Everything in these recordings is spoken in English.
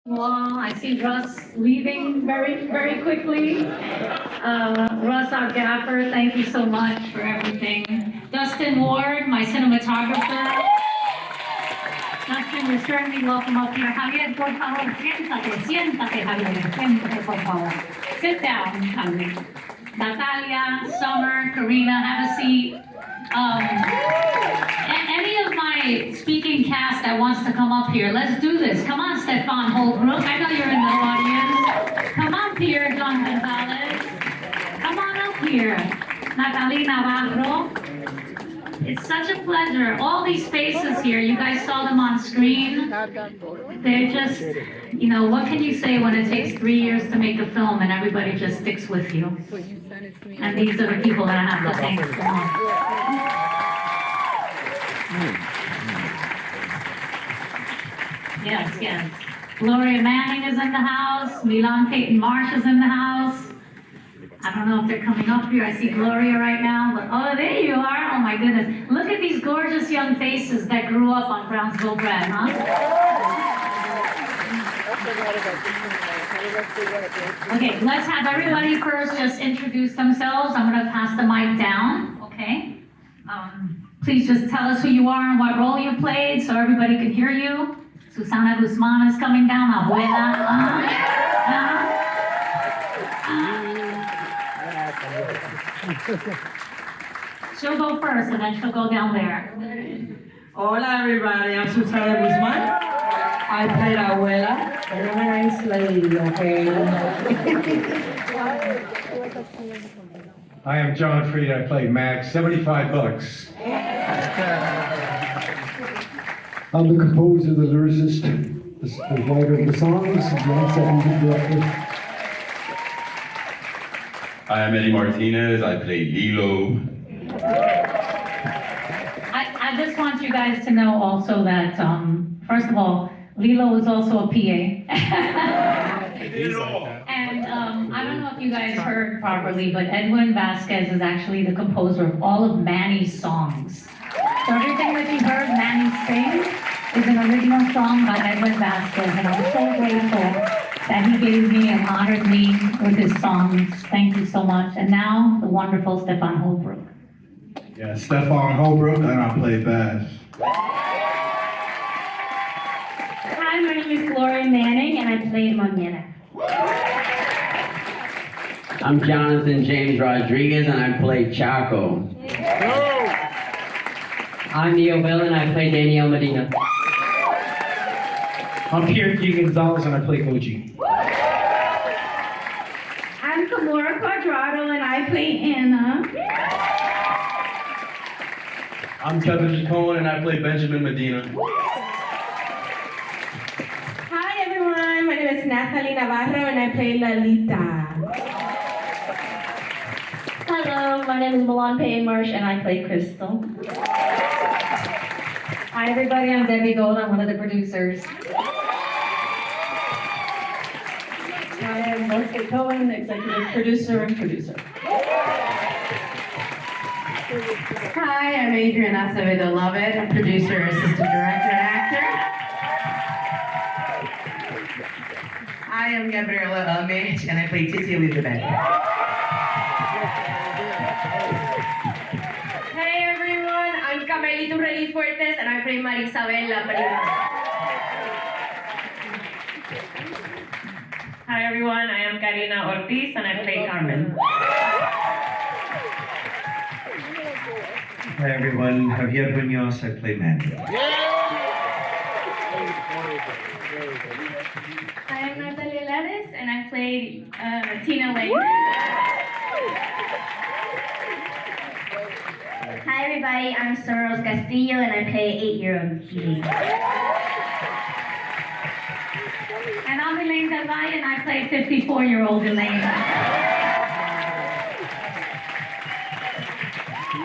Well, I see Russ leaving very, very quickly. Russ, our gaffer, thank you so much for everything. Dustin Ward, my cinematographer. Dustin, you're certainly welcome up here. Javier, por favor, siéntate, siéntate, Javier, siéntate, por favor. Sit down, Javier. Natalia, Summer, Karina, have a seat. Any of my speaking cast that wants to come up here, let's do this. Come on, Stefan Holbrook. I know you're in the audience. Come up here, John Gonzalez. Come on up here. Natalie Navarro. It's such a pleasure. All these faces here, you guys saw them on screen. They're just, you know, what can you say when it takes 3 years to make a film and everybody just sticks with you? And these are the people that I have to thank for that. Yes, yes. Gloria Manning is in the house. Milan Peyton Marsh is in the house. I don't know if they're coming up here. I see Gloria right now, but oh, there you are. Oh my goodness. Look at these gorgeous young faces that grew up on Brownsville Bred, huh? Okay, let's have everybody first just introduce themselves. I'm gonna pass the mic down, okay? Please just tell us who you are and what role you played so everybody can hear you. Susana Guzman is coming down, Abuela. She'll go first and then she'll go down there. Hola everybody, I'm Susana Guzman. I played Abuela. Very nice lady, okay? I am John Fried, I played Max, 75 bucks. I'm the composer, the lyricist, the writer of the songs, and the director. I am Eddie Martinez, I play Lilo. I just want you guys to know also that, first of all, Lilo is also a PA. And I don't know if you guys heard properly, but Edwin Vasquez is actually the composer of all of Manny's songs. So everything that you heard Manny sing is an original song by Edwin Vasquez, and I'm so grateful that he gave me and honored me with his songs. Thank you so much. And now, the wonderful Stefan Holbrook. Yeah, Stefan Holbrook, and I play Baz. Hi, my name is Gloria Manning, and I played Mañana. I'm Jonathan James Rodriguez, and I play Chaco. I'm Neil Bell and I play Danielle Medina. I'm Pierre G. Gonzalez and I play Koji. I'm Kamora Quadrado, and I play Anna. I'm Kevin Cohen and I play Benjamin Medina. Hi, everyone. My name is Natalie Navarro, and I play Lalita. Hello, my name is Milan Payne Marsh, and I play Crystal. Hi, everybody. I'm Debbie Gold. I'm one of the producers. I am Leslie Cohen, executive producer and producer. Hi, I'm Adrian Acevedo Lovett, I'm producer, assistant director, and actor. I am Gabriela Almich, and I play Titi Elizabeth. Hey everyone, I'm Camelito Reyes Fuertes, and I play Marisabel La Prima. Hi everyone, I am Karina Ortiz and I play Carmen. Hi everyone, Javier Munoz, I play Manny. I am Natalia Lares, and I play Tina Lane. Hi everybody, I'm Soros Castillo, and I play 8-year-old Kitty. And I'm Elaine Del Valle, and I play 54-year-old Elaine.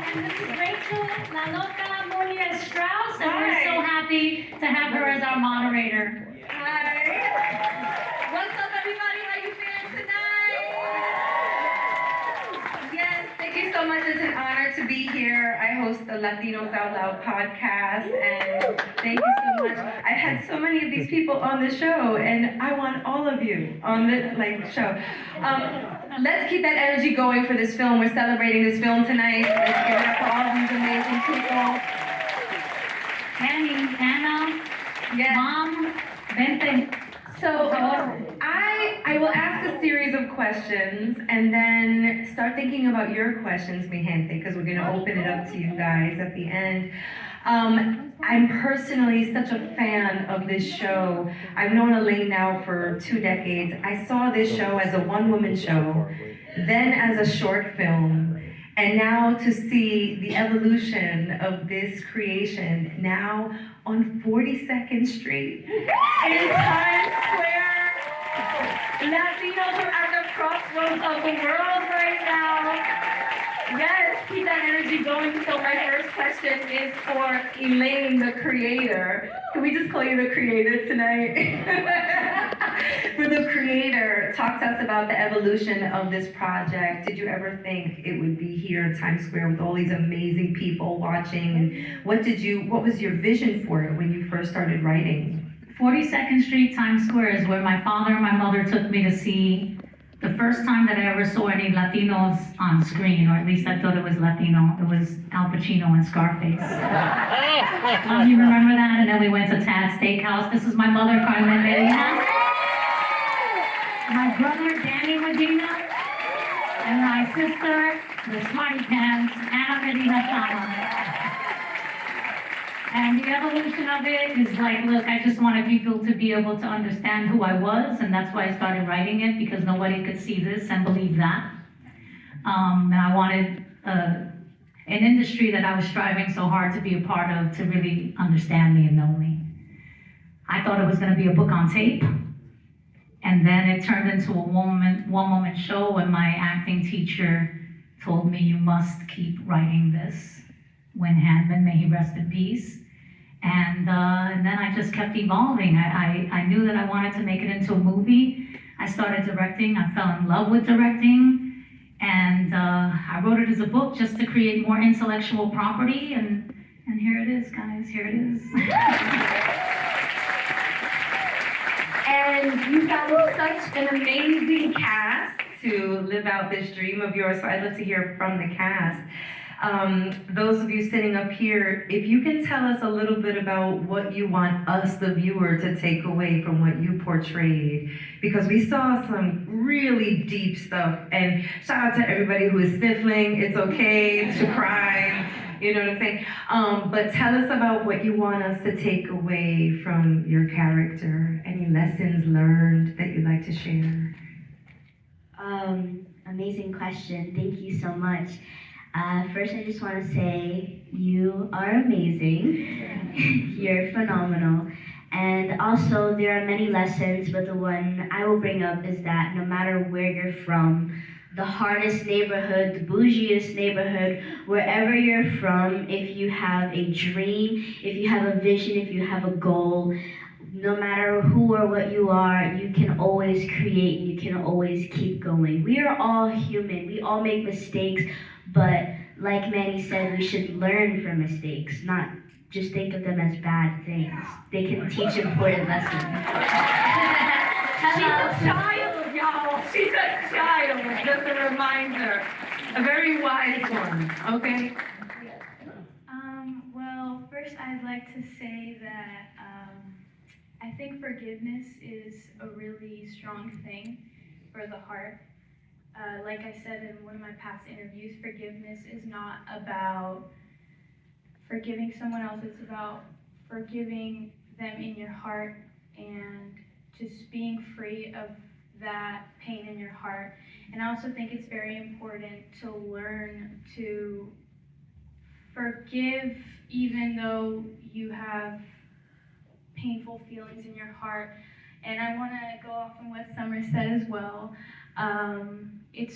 And this is Rachel La Loca Molia Strauss, and we're so happy to have her as our moderator. Hi. What's up everybody? How you feeling tonight? Yes, thank you so much. It's an honor to be here. I host the Latinos Out Loud podcast, and thank you so much. I've had so many of these people on the show, and I want all of you on the show. Let's keep that energy going for this film. We're celebrating this film tonight. Let's give it up for all of these amazing people. Annie, Anna, Yes. Mom, Vente. So I will ask a series of questions and then start thinking about your questions, mi gente, because we're going to open it up to you guys at the end. I'm personally such a fan of this show. I've known Elaine now for 2 decades. I saw this show as a one-woman show, then as a short film, and now to see the evolution of this creation now on 42nd Street in Times Square. Latinos are at the crossroads of the world right now. Yes, keep that energy going. So my first question is for Elaine, the creator. Can we just call you the creator tonight? For the creator, talk to us about the evolution of this project. Did you ever think it would be here in Times Square with all these amazing people watching? And what was your vision for it when you first started writing? 42nd Street, Times Square is where my father and my mother took me to see the first time that I ever saw any Latinos on screen, or at least I thought it was Latino. It was Al Pacino and Scarface. You remember that? And then we went to Tad's Steakhouse. This is my mother, Carmen Medina. My brother, Danny Medina. And my sister, the smarty pants, Anna Medina Chama. And the evolution of it is like, look, I just wanted people to be able to understand who I was, and that's why I started writing it, because nobody could see this and believe that. And I wanted an industry that I was striving so hard to be a part of to really understand me and know me. I thought it was going to be a book on tape, and then it turned into a one-woman show, and my acting teacher told me, you must keep writing this. Win Handman, may he rest in peace. And then I just kept evolving. I knew that I wanted to make it into a movie. I started directing. I fell in love with directing. And I wrote it as a book just to create more intellectual property. And here it is, guys. Here it is. And you found such an amazing cast to live out this dream of yours. So I'd love to hear from the cast. Those of you sitting up here, if you can tell us a little bit about what you want us, the viewer, to take away from what you portrayed, because we saw some really deep stuff, and shout out to everybody who is sniffling. It's okay to cry, you know what I'm saying? But tell us about what you want us to take away from your character, any lessons learned that you'd like to share. Amazing question, thank you so much. First, I just want to say you are amazing. You're phenomenal. And also, there are many lessons, but the one I will bring up is that no matter where you're from, the hardest neighborhood, the bougiest neighborhood, wherever you're from, if you have a dream, if you have a vision, if you have a goal, no matter who or what you are, you can always create, you can always keep going. We are all human, we all make mistakes, but like Manny said, we should learn from mistakes, not just think of them as bad things. They can teach important lessons. She's a child, y'all. She's a child, just a reminder. A very wise one, okay? Well, first I'd like to say that I think forgiveness is a really strong thing for the heart. Like I said in one of my past interviews, forgiveness is not about forgiving someone else, it's about forgiving them in your heart and just being free of that pain in your heart. And I also think it's very important to learn to forgive even though you have painful feelings in your heart. And I want to go off on what Summer said as well. It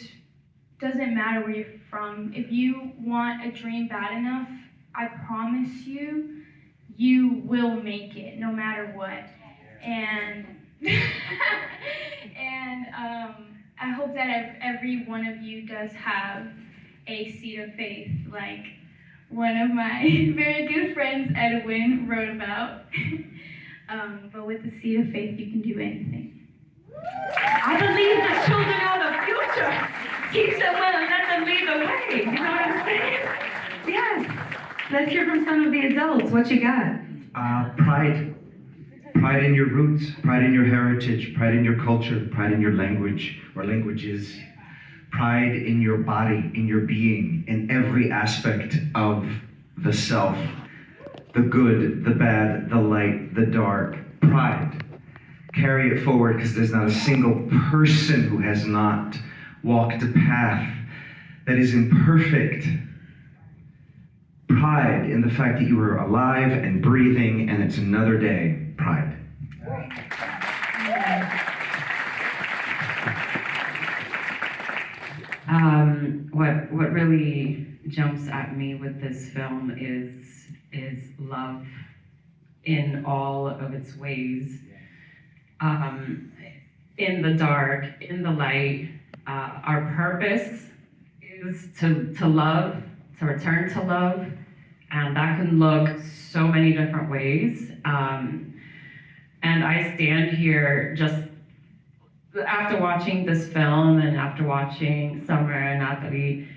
doesn't matter where you're from. If you want a dream bad enough, I promise you, you will make it no matter what. And I hope that every one of you does have a seed of faith. Like one of my very good friends, Edwin, wrote about. But with the seed of faith, you can do anything. I believe the children are the future. Teach them well and let them lead the way. You know what I'm saying? Yes. Let's hear from some of the adults. What you got? Pride. Pride in your roots, pride in your heritage, pride in your culture, pride in your language or languages, pride in your body, in your being, in every aspect of the self, the good, the bad, the light, the dark. Pride. Carry it forward, because there's not a single person who has not walked a path that is imperfect. Pride in the fact that you are alive and breathing and it's another day. Pride. What really jumps at me with this film is love in all of its ways. In the dark, in the light, our purpose is to love, to return to love, and that can look so many different ways. And I stand here just after watching this film and after watching Summer and Natalie,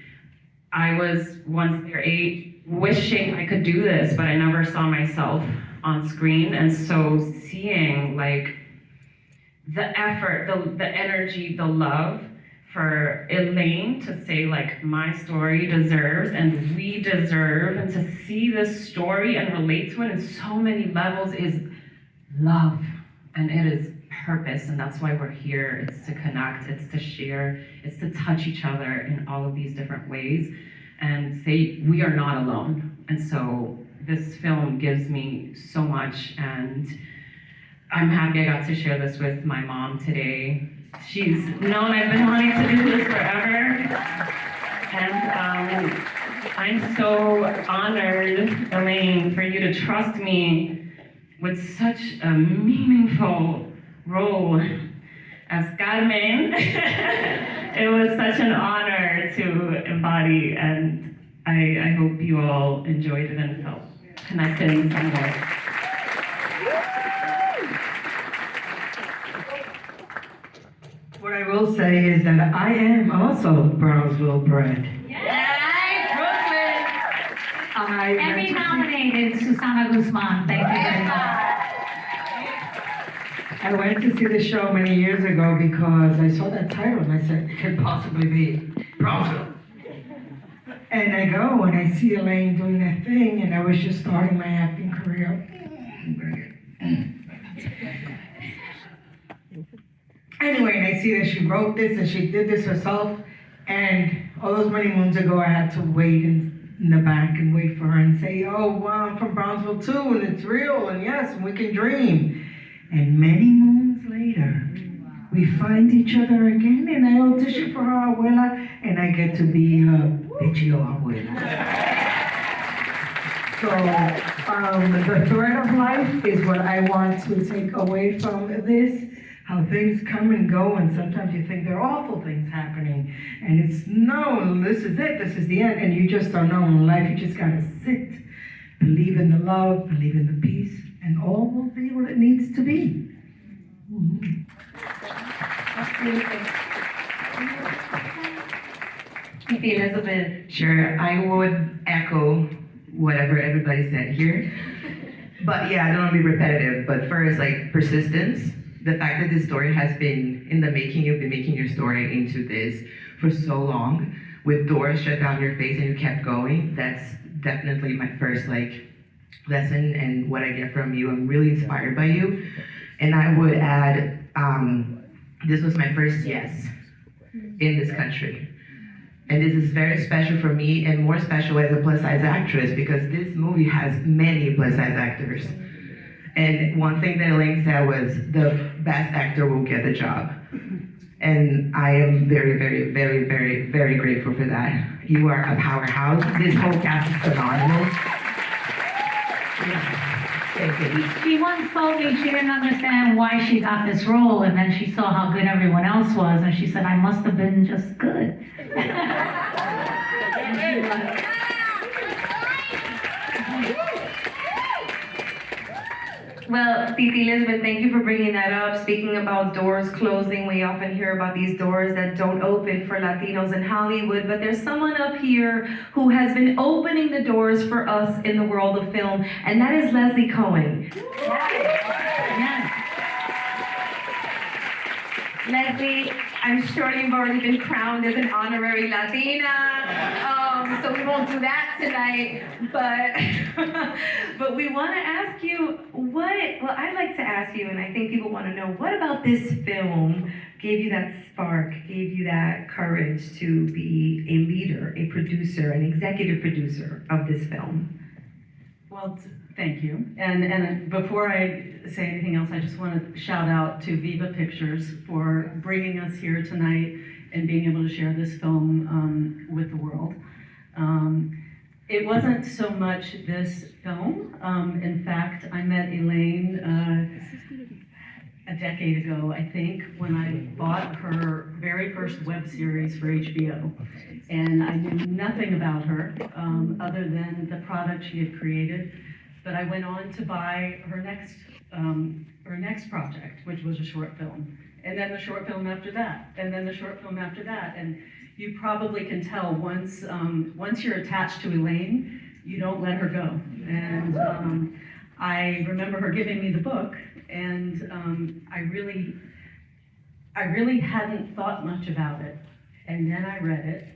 I was once their age wishing I could do this, but I never saw myself on screen. And so seeing like the effort, the energy, the love for Elaine to say like, my story deserves and we deserve, and to see this story and relate to it in so many levels is love, and it is purpose, and that's why we're here. It's to connect, it's to share, it's to touch each other in all of these different ways and say we are not alone. And so this film gives me so much, and I'm happy I got to share this with my mom today. She's known I've been wanting to do this forever, and I'm so honored, Elaine, for you to trust me with such a meaningful role as Carmen. It was such an honor to embody, and I hope you all enjoyed it and felt connected in some way. What I will say is that I am also Brownsville bred. And we nominated Susana Guzman. Thank you very much. I went to see the show many years ago because I saw that title and I said, it could possibly be Brownsville. And I go and I see Elaine doing that thing, and I was just starting my acting career. Anyway, and I see that she wrote this and she did this herself, and all those many moons ago I had to wait in the back and wait for her and say, oh, wow, I'm from Brownsville too, and it's real, and yes, and we can dream. And many moons later, we find each other again, and I audition for her abuela, and I get to be her bitchy abuela. So the thread of life is what I want to take away from this. How things come and go, and sometimes you think there are awful things happening, and it's no, this is it, this is the end, and you just don't know in life. You just gotta sit, believe in the love, believe in the peace, and all will be what it needs to be. Elizabeth. Sure, I would echo whatever everybody said here. But yeah, I don't want to be repetitive, but first, like, persistence. The fact that this story has been in the making, you've been making your story into this for so long, with doors shut down your face and you kept going, that's definitely my first lesson and what I get from you. I'm really inspired by you. And I would add, this was my first yes in this country. And this is very special for me, and more special as a plus size actress, because this movie has many plus size actors. And one thing that Elaine said was, the best actor will get the job. And I am very, very, very, very, very grateful for that. You are a powerhouse. This whole cast is phenomenal. She once told me she didn't understand why she got this role, and then she saw how good everyone else was, and she said, I must have been just good. Well, Titi Elizabeth, thank you for bringing that up. Speaking about doors closing, we often hear about these doors that don't open for Latinos in Hollywood, but there's someone up here who has been opening the doors for us in the world of film, and that is Leslie Cohen. Yes. Leslie, I'm sure you've already been crowned as an honorary Latina, so we won't do that tonight, but we want to ask you I'd like to ask you, and I think people want to know, what about this film gave you that spark, gave you that courage to be a leader, a producer, an executive producer of this film? Well, thank you. And before I say anything else, I just want to shout out to Viva Pictures for bringing us here tonight and being able to share this film with the world. It wasn't so much this film. In fact, I met Elaine a decade ago, I think, when I bought her very first web series for HBO. And I knew nothing about her other than the product she had created. But I went on to buy her next project, which was a short film. And then the short film after that, and then the short film after that. And you probably can tell once you're attached to Elaine, you don't let her go. And I remember her giving me the book, and I really hadn't thought much about it. And then I read it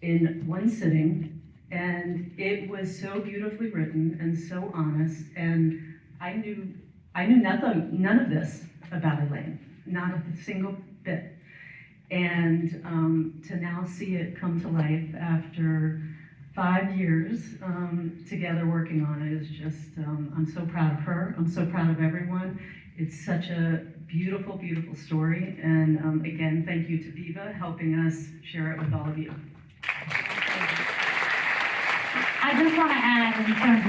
in one sitting, and it was so beautifully written and so honest. And I knew none of this about Elaine, not a single bit. And to now see it come to life after 5 years together working on it is just, I'm so proud of her. I'm so proud of everyone. It's such a beautiful, beautiful story. And again, thank you to Viva helping us share it with all of you. I just want to add, in terms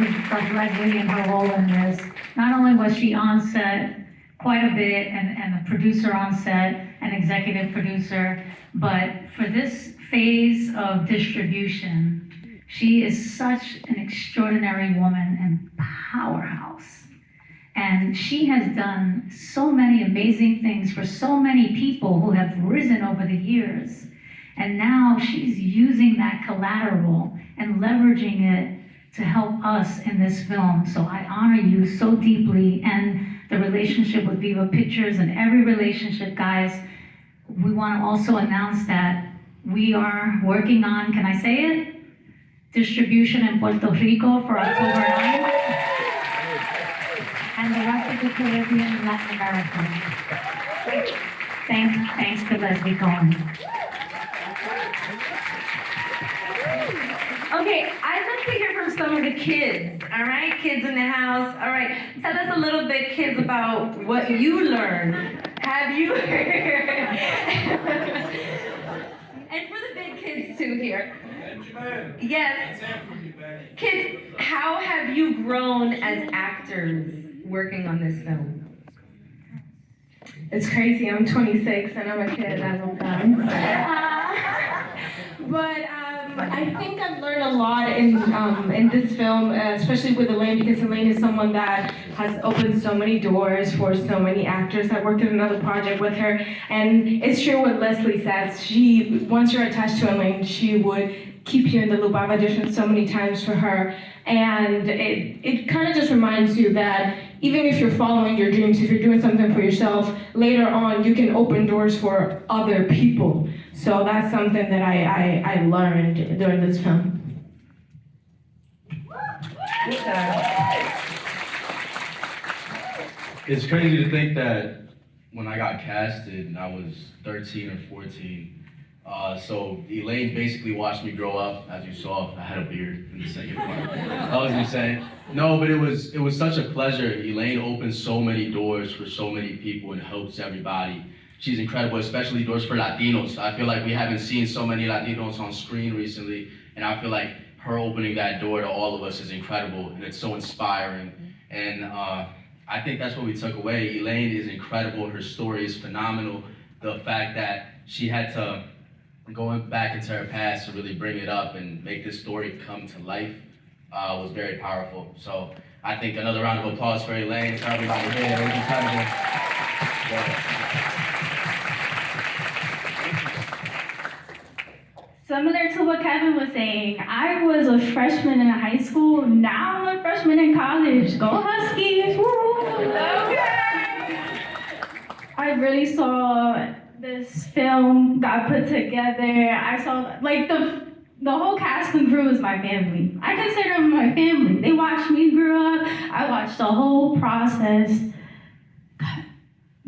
of Leslie and her role in this, not only was she on set quite a bit and a producer on set, an executive producer, but for this phase of distribution, she is such an extraordinary woman and powerhouse. And she has done so many amazing things for so many people who have risen over the years. And now she's using that collateral and leveraging it to help us in this film. So I honor you so deeply, and the relationship with Viva Pictures and every relationship, guys. We want to also announce that we are working on, can I say it? Distribution in Puerto Rico for October 9th. And the rest of the Caribbean and Latin America. Thanks to Leslie Cohen. Okay, I'd like to hear from some of the kids, all right? Kids in the house, all right. Tell us a little bit, kids, about what you learned. Have you And for the big kids too here. Yes. Kids, how have you grown as actors working on this film? It's crazy, I'm 26 and I'm a kid, I love that. But I think I've learned a lot in this film, especially with Elaine, because Elaine is someone that has opened so many doors for so many actors. I worked in another project with her, and it's true what Leslie says. Once you're attached to Elaine, she would keep you in the loop. I've auditioned so many times for her, and it kind of just reminds you that even if you're following your dreams, if you're doing something for yourself, later on you can open doors for other people. So that's something that I learned during this film. It's crazy to think that when I got casted, I was 13 or 14. So Elaine basically watched me grow up. As you saw, I had a beard in the second part. That was insane. No, but it was such a pleasure. Elaine opened so many doors for so many people and helps everybody. She's incredible, especially doors for Latinos. I feel like we haven't seen so many Latinos on screen recently, and I feel like her opening that door to all of us is incredible, and it's so inspiring. And I think that's what we took away. Elaine is incredible. Her story is phenomenal. The fact that she had to go back into her past to really bring it up and make this story come to life was very powerful. So I think another round of applause for Elaine, for everybody here. It was incredible. Similar to what Kevin was saying, I was a freshman in high school. Now I'm a freshman in college. Go Huskies! Woo! Okay. I really saw this film got put together. I saw like the whole cast and crew is my family. I consider them my family. They watched me grow up. I watched the whole process. Got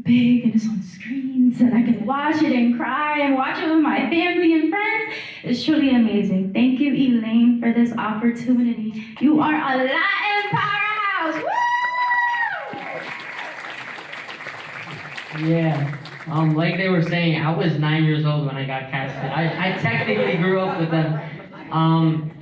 big and it's on screens and I can watch it and cry and watch it with my family and friends. It's truly amazing. Thank you, Elaine, for this opportunity. You are a Latin powerhouse. Woo! Yeah. Like they were saying, I was 9 years old when I got casted. I technically grew up with them.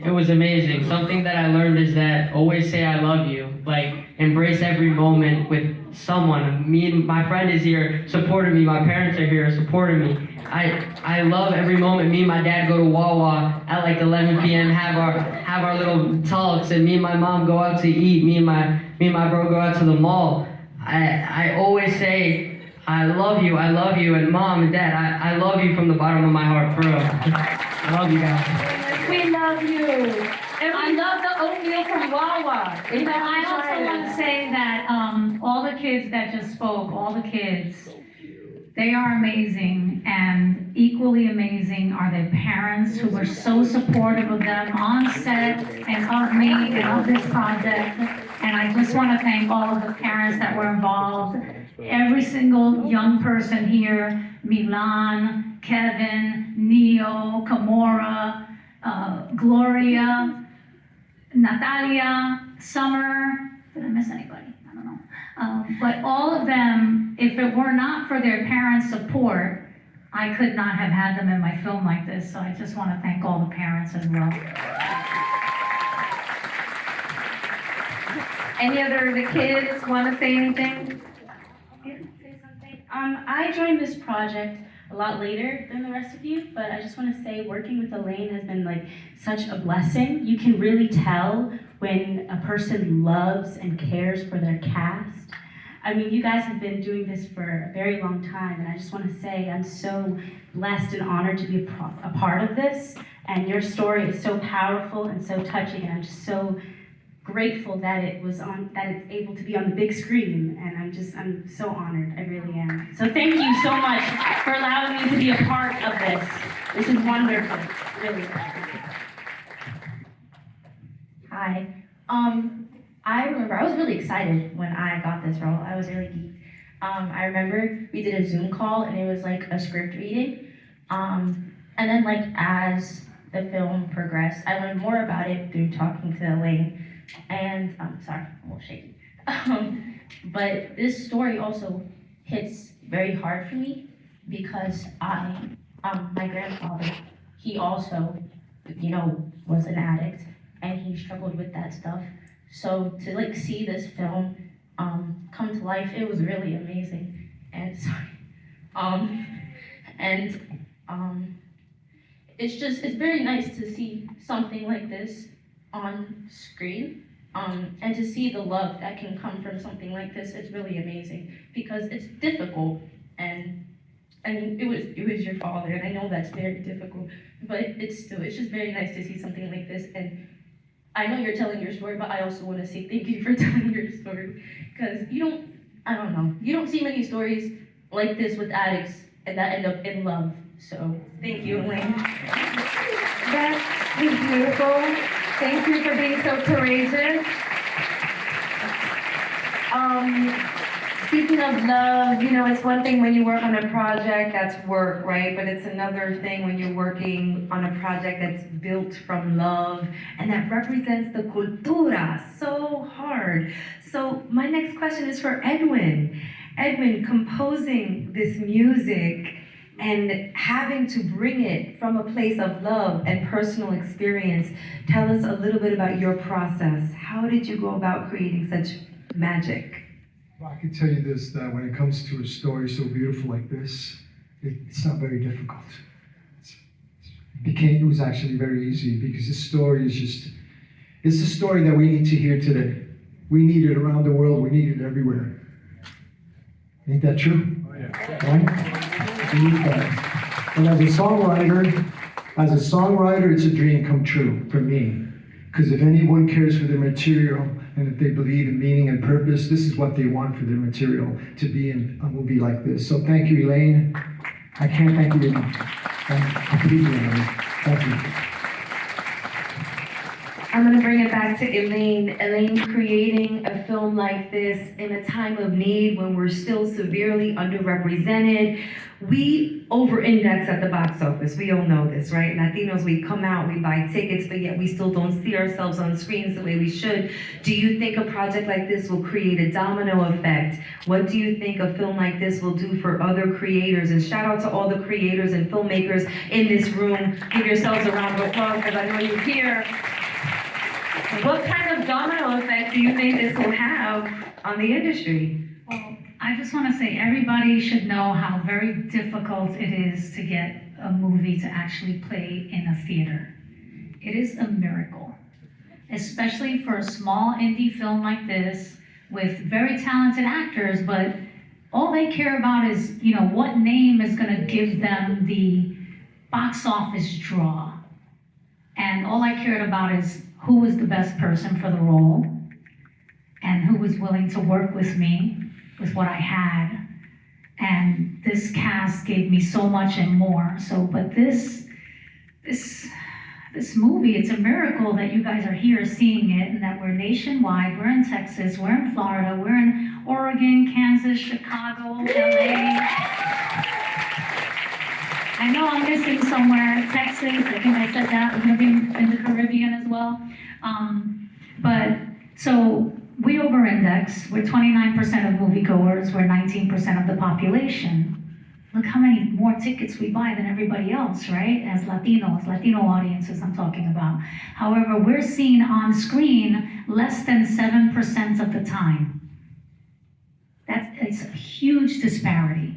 It was amazing. Something that I learned is that always say I love you. Like, embrace every moment with someone. Me and my friend is here supporting me. My parents are here supporting me. I love every moment. Me and my dad go to Wawa at like 11 p.m. have our little talks, and me and my mom go out to eat. Me and my bro go out to the mall. I always say I love you, and Mom and Dad, I love you from the bottom of my heart, for real. I love you guys. We love you. And I love the oatmeal from Wawa. And I also want to say that all the kids that just spoke, all the kids, they are amazing, and equally amazing are their parents who were so supportive of them on set and of me and of this project. And I just want to thank all of the parents that were involved. Every single young person here, Milan, Kevin, Neo, Kamora, Gloria, Natalia, Summer, did I miss anybody? I don't know. But all of them, if it were not for their parents' support, I could not have had them in my film like this. So I just want to thank all the parents as well. Any other of the kids want to say anything? I joined this project a lot later than the rest of you, but I just want to say working with Elaine has been like such a blessing. You can really tell when a person loves and cares for their cast. I mean, you guys have been doing this for a very long time, and I just want to say I'm so blessed and honored to be a part of this, and your story is so powerful and so touching, and I'm just so grateful that it's able to be on the big screen, and I'm so honored. I really am. So thank you so much for allowing me to be a part of this. This is wonderful, really. Hi. I remember I was really excited when I got this role. I was really geeked. I remember we did a Zoom call and it was like a script reading. And then like as the film progressed, I learned more about it through talking to Elaine. And sorry, I'm a little shaky. But this story also hits very hard for me because my grandfather, he also, was an addict and he struggled with that stuff. So to like see this film come to life, it was really amazing. And it's very nice to see something like this on screen. And to see the love that can come from something like this is really amazing because it's difficult, and it was your father, and I know that's very difficult, but it's just very nice to see something like this. And I know you're telling your story, but I also want to say thank you for telling your story because you don't see many stories like this with addicts and that end up in love. So thank you, Elaine. That is beautiful. Thank you for being so courageous. Speaking of love, it's one thing when you work on a project that's work, right? But it's another thing when you're working on a project that's built from love and that represents the cultura so hard. So my next question is for Edwin. Edwin, composing this music and having to bring it from a place of love and personal experience, tell us a little bit about your process. How did you go about creating such magic? Well, I can tell you this, that when it comes to a story so beautiful like this, it's not very difficult. It was actually very easy because this story is it's the story that we need to hear today. We need it around the world. We need it everywhere. Ain't that true? Oh, yeah. Right? We need that. And as a songwriter, it's a dream come true for me. Because if anyone cares for their material, and if they believe in meaning and purpose, this is what they want for their material, to be in a movie like this. So thank you, Elaine. I can't thank you enough. I'm completely honored. Thank you. I'm gonna bring it back to Elaine. Elaine, creating a film like this in a time of need when we're still severely underrepresented. We over-index at the box office. We all know this, right? Latinos, we come out, we buy tickets, but yet we still don't see ourselves on screens the way we should. Do you think a project like this will create a domino effect? What do you think a film like this will do for other creators? And shout out to all the creators and filmmakers in this room. Give yourselves a round of applause, because I know you're here. What kind of domino effect do you think this will have on the industry? Well, I just want to say everybody should know how very difficult it is to get a movie to actually play in a theater. It is a miracle, especially for a small indie film like this with very talented actors, but all they care about is, what name is going to give them the box office draw. And all I cared about is who was the best person for the role and who was willing to work with me with what I had. And this cast gave me so much and more. But this movie, it's a miracle that you guys are here seeing it and that we're nationwide. We're in Texas, we're in Florida, we're in Oregon, Kansas, Chicago, LA. I know I'm missing somewhere, Texas, I think I said that, we're gonna be in the Caribbean as well. So we over-index, we're 29% of moviegoers, we're 19% of the population. Look how many more tickets we buy than everybody else, right? As Latinos, Latino audiences I'm talking about. However, we're seen on screen less than 7% of the time. It's a huge disparity.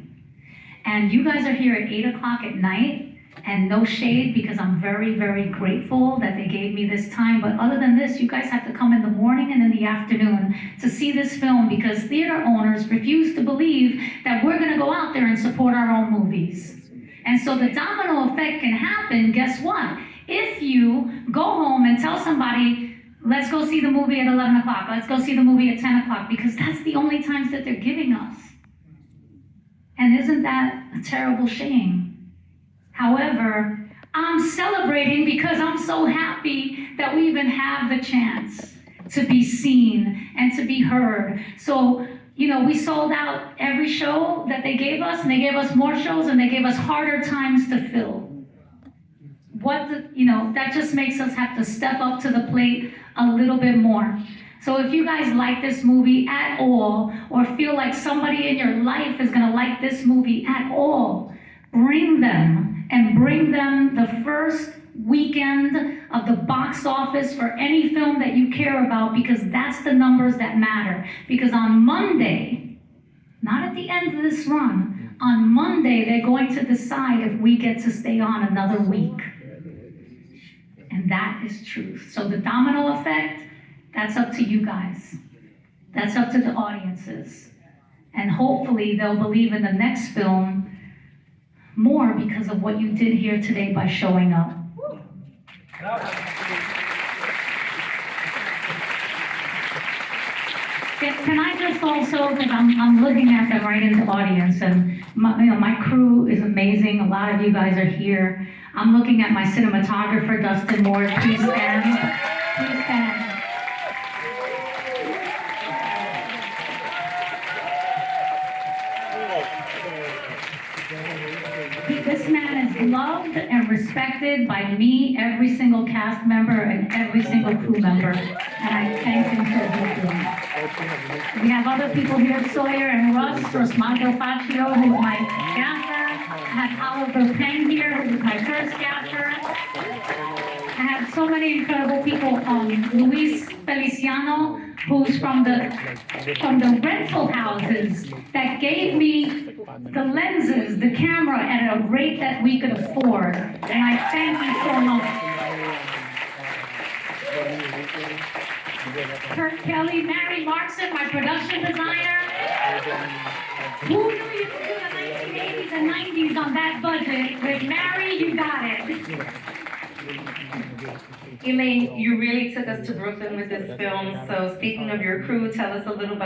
And you guys are here at 8 o'clock at night, and no shade, because I'm very, very grateful that they gave me this time. But other than this, you guys have to come in the morning and in the afternoon to see this film, because theater owners refuse to believe that we're gonna go out there and support our own movies. And so the domino effect can happen, guess what? If you go home and tell somebody, let's go see the movie at 11 o'clock, let's go see the movie at 10 o'clock, because that's the only times that they're giving us. And isn't that a terrible shame? However, I'm celebrating because I'm so happy that we even have the chance to be seen and to be heard. So, we sold out every show that they gave us, and they gave us more shows, and they gave us harder times to fill. That just makes us have to step up to the plate a little bit more. So if you guys like this movie at all, or feel like somebody in your life is gonna like this movie at all, bring them the first weekend of the box office for any film that you care about, because that's the numbers that matter. Because on Monday, not at the end of this run, on Monday, they're going to decide if we get to stay on another week. And that is truth. So the domino effect, that's up to you guys. That's up to the audiences. And hopefully they'll believe in the next film more because of what you did here today by showing up. Can I just also, because I'm looking at them right in the audience, and my crew is amazing. A lot of you guys are here. I'm looking at my cinematographer, Dustin Moore. Please stand. Please stand. This man is loved and respected by me, every single cast member, and every single crew member, and I thank him for his doing. We have other people here, Sawyer and Russ, Rosmando Faccio, who's my gaffer. I have Oliver Peng here, who's my first gaffer. I have so many incredible people. Luis Feliciano, who's from the rental houses that gave me the lenses, the camera at a rate that we could afford. And I thank you so much. Kurt Kelly, Mary Markson, my production designer. Who knew you could do the 1980s and 90s on that budget? With Mary, you got it. Elaine, you really took us to Brooklyn with this film. So speaking of your crew, tell us a little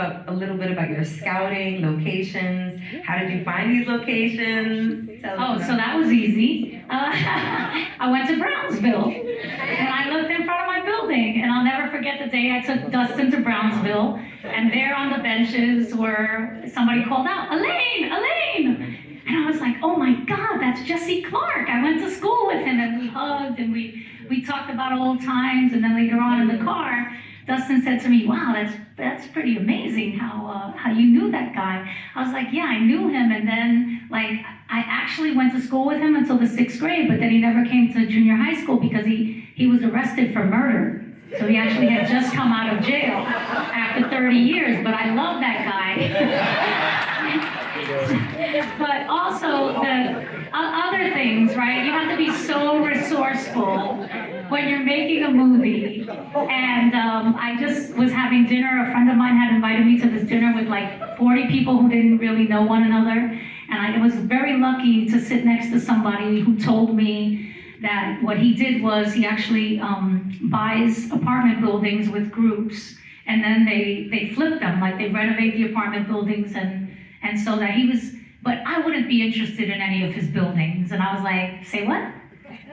bit about your scouting, locations. How did you find these locations? So that was easy. I went to Brownsville and I looked in front of my building, and I'll never forget the day I took Dustin to Brownsville, and there on the benches were somebody called out, Elaine, Elaine! And I was like, oh my God, that's Jesse Clark. I went to school with him, and we hugged and we talked about old times, and then later on in the car, Dustin said to me, wow, that's pretty amazing how you knew that guy. I was like, yeah, I knew him, and then I actually went to school with him until the 6th grade, but then he never came to junior high school because he was arrested for murder. So he actually had just come out of jail after 30 years, but I love that guy. But also the other things, right? You have to be so resourceful when you're making a movie. And I just was having dinner. A friend of mine had invited me to this dinner with like 40 people who didn't really know one another. And I was very lucky to sit next to somebody who told me that what he did was he actually buys apartment buildings with groups, and then they flip them, like they renovate the apartment buildings, and so that he was, but I wouldn't be interested in any of his buildings. And I was like, say what?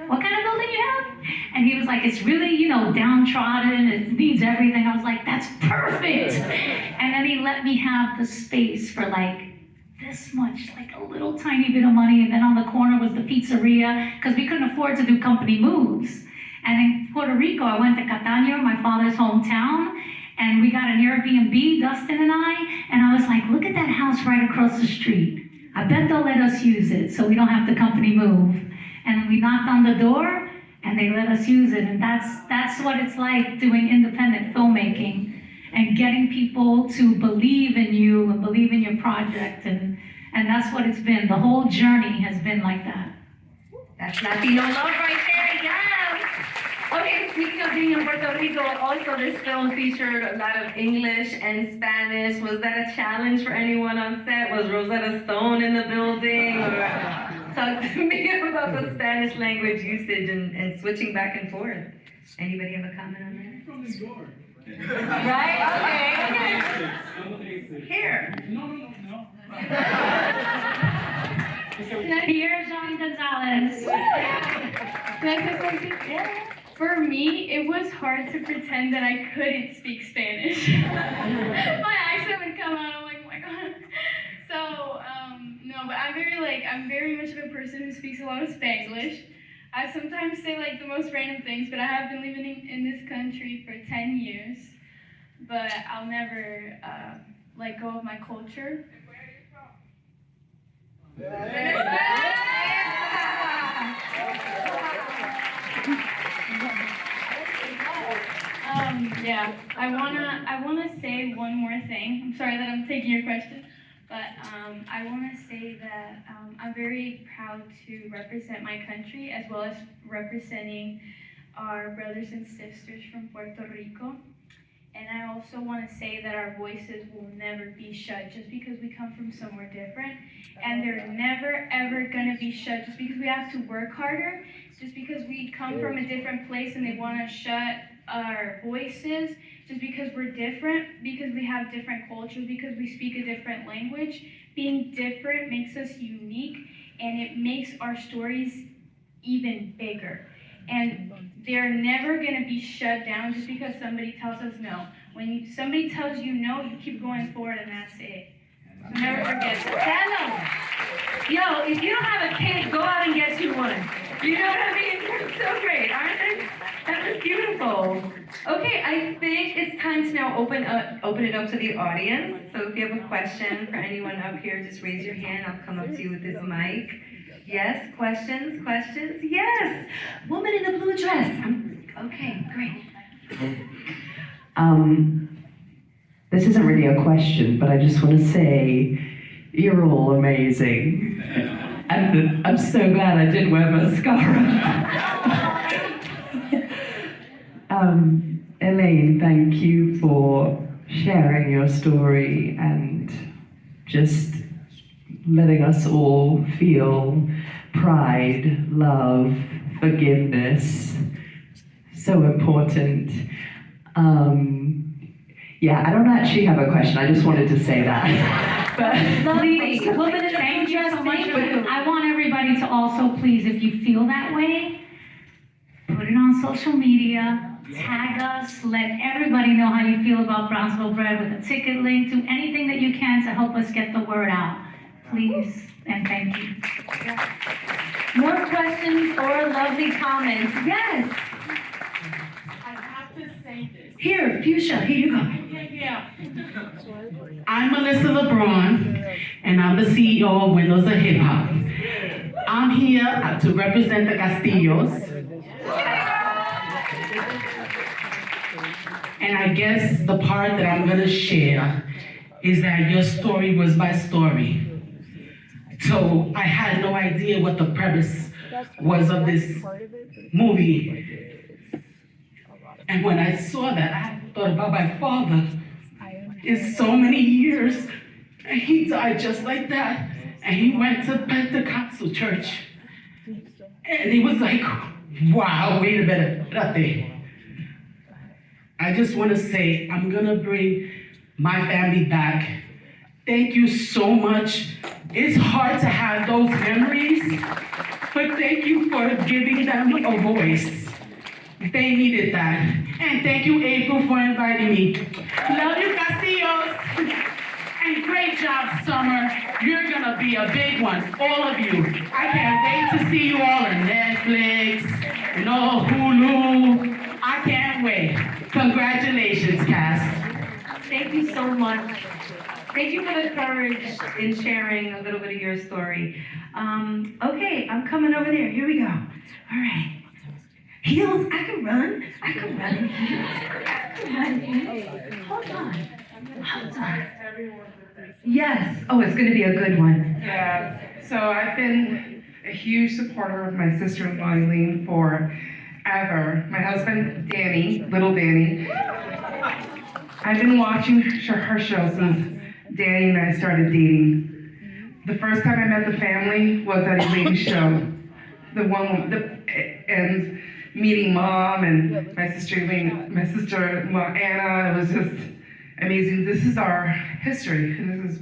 What kind of building you have? And he was like, it's really, downtrodden, it needs everything. I was like, that's perfect. And then he let me have the space for like this much, like a little tiny bit of money, and then on the corner was the pizzeria, because we couldn't afford to do company moves. And in Puerto Rico, I went to Catania, my father's hometown, and we got an Airbnb, Dustin and I was like, look at that house right across the street. I bet they'll let us use it so we don't have to company move. And we knocked on the door, and they let us use it, and that's what it's like doing independent filmmaking, and getting people to believe in you and believe in your project, and that's what it's been. The whole journey has been like that. That's Latino love right there, yes! Okay, speaking of being in Puerto Rico, also this film featured a lot of English and Spanish. Was that a challenge for anyone on set? Was Rosetta Stone in the building? Or talk to me about the Spanish language usage and switching back and forth. Anybody have a comment on that? From the door. Right? Okay. Here. No. Pierre Jean Gonzalez. Can I say something? Yeah. For me, it was hard to pretend that I couldn't speak Spanish. My accent would come out, I'm like, oh my God. So, no, but I'm very much of a person who speaks a lot of Spanglish. I sometimes say like the most random things, but I have been living in this country for 10 years. But I'll never let go of my culture. Yeah, I wanna say one more thing. I'm sorry that I'm taking your question, but I wanna say that I'm very proud to represent my country as well as representing our brothers and sisters from Puerto Rico. And I also want to say that our voices will never be shut just because we come from somewhere different. And they're never, ever going to be shut just because we have to work harder, just because we come from a different place and they want to shut our voices, just because we're different, because we have different cultures, because we speak a different language. Being different makes us unique, and it makes our stories even bigger. And they're never going to be shut down just because somebody tells us no. When somebody tells you no, you keep going forward, and that's it. So never forget that. Tell them. Yo, if you don't have a kid, go out and get you one. You know what I mean? They're so great, aren't they? That was beautiful. Okay, I think it's time to now open it up to the audience. So if you have a question for anyone up here, just raise your hand. I'll come up to you with this mic. Yes, questions? Yes! Woman in the blue dress. Okay, great. This isn't really a question, but I just want to say you're all amazing. And I'm so glad I did wear mascara. Elaine, thank you for sharing your story and just letting us all feel pride, love, forgiveness. So important. Yeah, I don't actually have a question. I just wanted to say that. Please, thank you so much. I want everybody to also please, if you feel that way, put it on social media, tag us, let everybody know how you feel about Brownsville Bred with a ticket link, do anything that you can to help us get the word out. Please, and thank you. More questions or lovely comments? Yes. I have to say this. Here, Fuchsia, here you go. Yeah. I'm Melissa LeBron, and I'm the CEO of Windows of Hip Hop. I'm here to represent the Castillos. And I guess the part that I'm gonna share is that your story was my story. So I had no idea what the premise was of this movie. And when I saw that, I thought about my father. It's so many years, and he died just like that. And he went to Pentecostal church. And it was like, wow, wait a minute, nothing. I just want to say, I'm gonna bring my family back. Thank you so much. It's hard to have those memories, but thank you for giving them a voice. They needed that. And thank you, April, for inviting me. Love you, Castillos. And great job, Summer. You're gonna be a big one, all of you. I can't wait to see you all on Netflix, Hulu. I can't wait. Congratulations, cast. Thank you so much. Thank you for the courage in sharing a little bit of your story. Okay, I'm coming over there. Here we go. All right. Heels, I can run. I can run in heels. I can run in heels. Hold on. Hold on. Yes. Oh, it's going to be a good one. Yeah. So I've been a huge supporter of my sister-in-law Elaine forever. My husband, Danny, little Danny. I've been watching her show since Danny and I started dating. The first time I met the family was at Elaine's show. And meeting Mom and my sister-in-law Anna, it was just amazing. This is our history, this is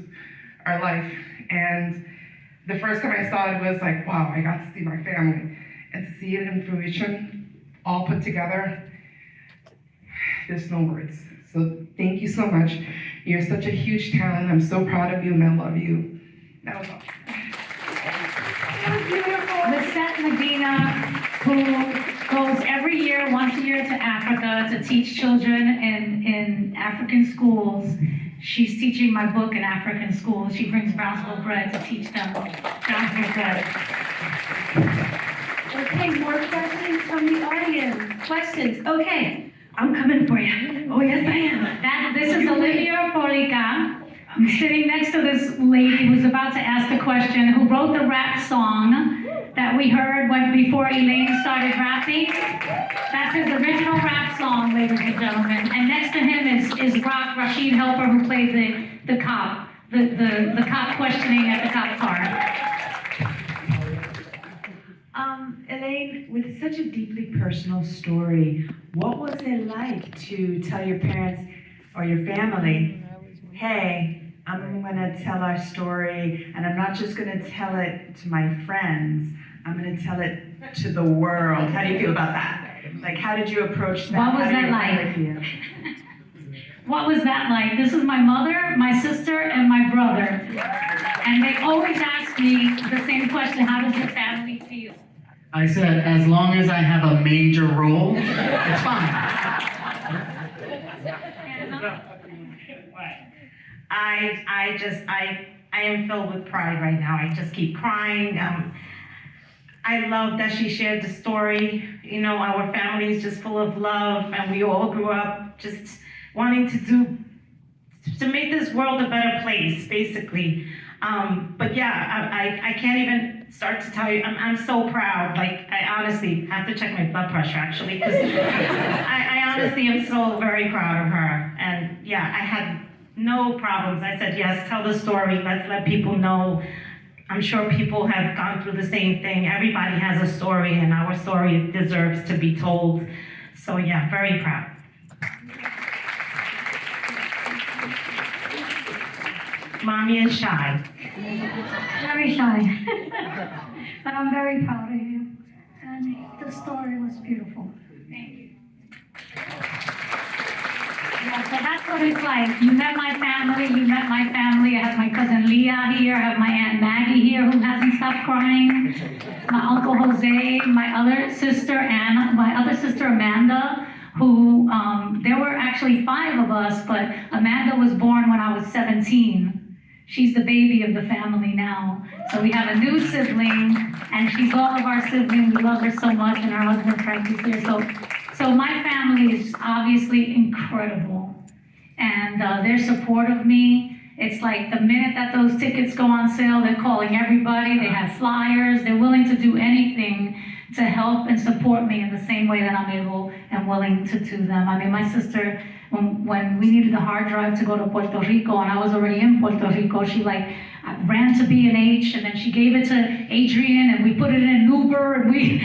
our life. And the first time I saw it was like, wow, I got to see my family. And to see it in fruition, all put together, there's no words. So thank you so much. You're such a huge talent. I'm so proud of you and I love you. That was all. Lisette Medina, who goes every year, once a year to Africa to teach children in African schools. She's teaching my book in African schools. She brings Brownsville Bred to teach them Brownsville Bred. Okay, more questions from the audience. Questions? Okay, I'm coming for you. Oh, yes, I am. This is Olivia Folica. I'm sitting next to this lady who's about to ask the question, who wrote the rap song that we heard before Elaine started rapping. That's his original rap song, ladies and gentlemen. And next to him is Rashid Helper, who played the cop, the cop questioning at the cop car. Elaine, with such a deeply personal story, what was it like to tell your parents or your family, hey, I'm gonna tell our story, and I'm not just gonna tell it to my friends, I'm gonna tell it to the world. How do you feel about that? Like, how did you approach that? What was that like? What was that like? This is my mother, my sister, and my brother. And they always ask me the same question, how does your family feel? I said, as long as I have a major role, it's fine. I am filled with pride right now. I just keep crying. I love that she shared the story. You know, our family is just full of love, and we all grew up just wanting to make this world a better place, basically. But yeah, I can't even start to tell you, I'm so proud. Like, I honestly have to check my blood pressure, actually, because I honestly am so very proud of her. And yeah, I had no problems. I said, yes, tell the story. Let's let people know. I'm sure people have gone through the same thing. Everybody has a story, and our story deserves to be told. So yeah, very proud. Mommy is shy. Very shy. But I'm very proud of you. And the story was beautiful. Thank you. Yeah, so that's what it's like. You met my family, I have my cousin Leah here, I have my Aunt Maggie here who hasn't stopped crying, my Uncle Jose, my other sister Anna, my other sister Amanda, who, there were actually 5 of us, but Amanda was born when I was 17. She's the baby of the family now. So we have a new sibling, and she's all of our siblings. We love her so much, and her husband Frank is here. So my family is obviously incredible, and their support of me. It's like the minute that those tickets go on sale, they're calling everybody. They have flyers. They're willing to do anything to help and support me in the same way that I'm able and willing to do them. I mean, my sister, when we needed a hard drive to go to Puerto Rico, and I was already in Puerto Rico, she ran to B&H, and then she gave it to Adrian, and we put it in an Uber, and we,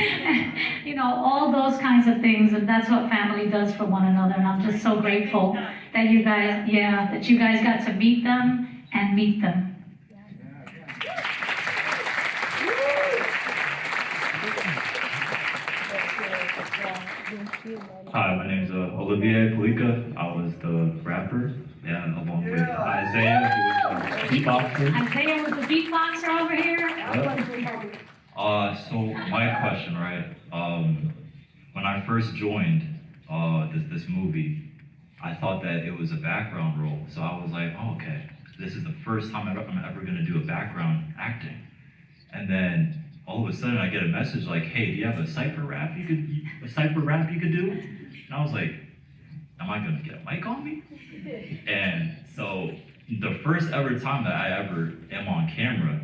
you know, all those kinds of things, and that's what family does for one another, and I'm just so grateful that you guys got to meet them and meet them. Hi, my name is Olivier Palika. I was the rapper, and along with Isaiah, who was the beatboxer. Isaiah was the beatboxer over here. So my question, right? When I first joined this movie, I thought that it was a background role. So I was like, oh, okay, this is the first time I'm ever gonna do a background acting. And then all of a sudden I get a message like, hey, do you have a cipher rap you could do? And I was like, am I gonna get a mic on me? And so the first ever time that I ever am on camera,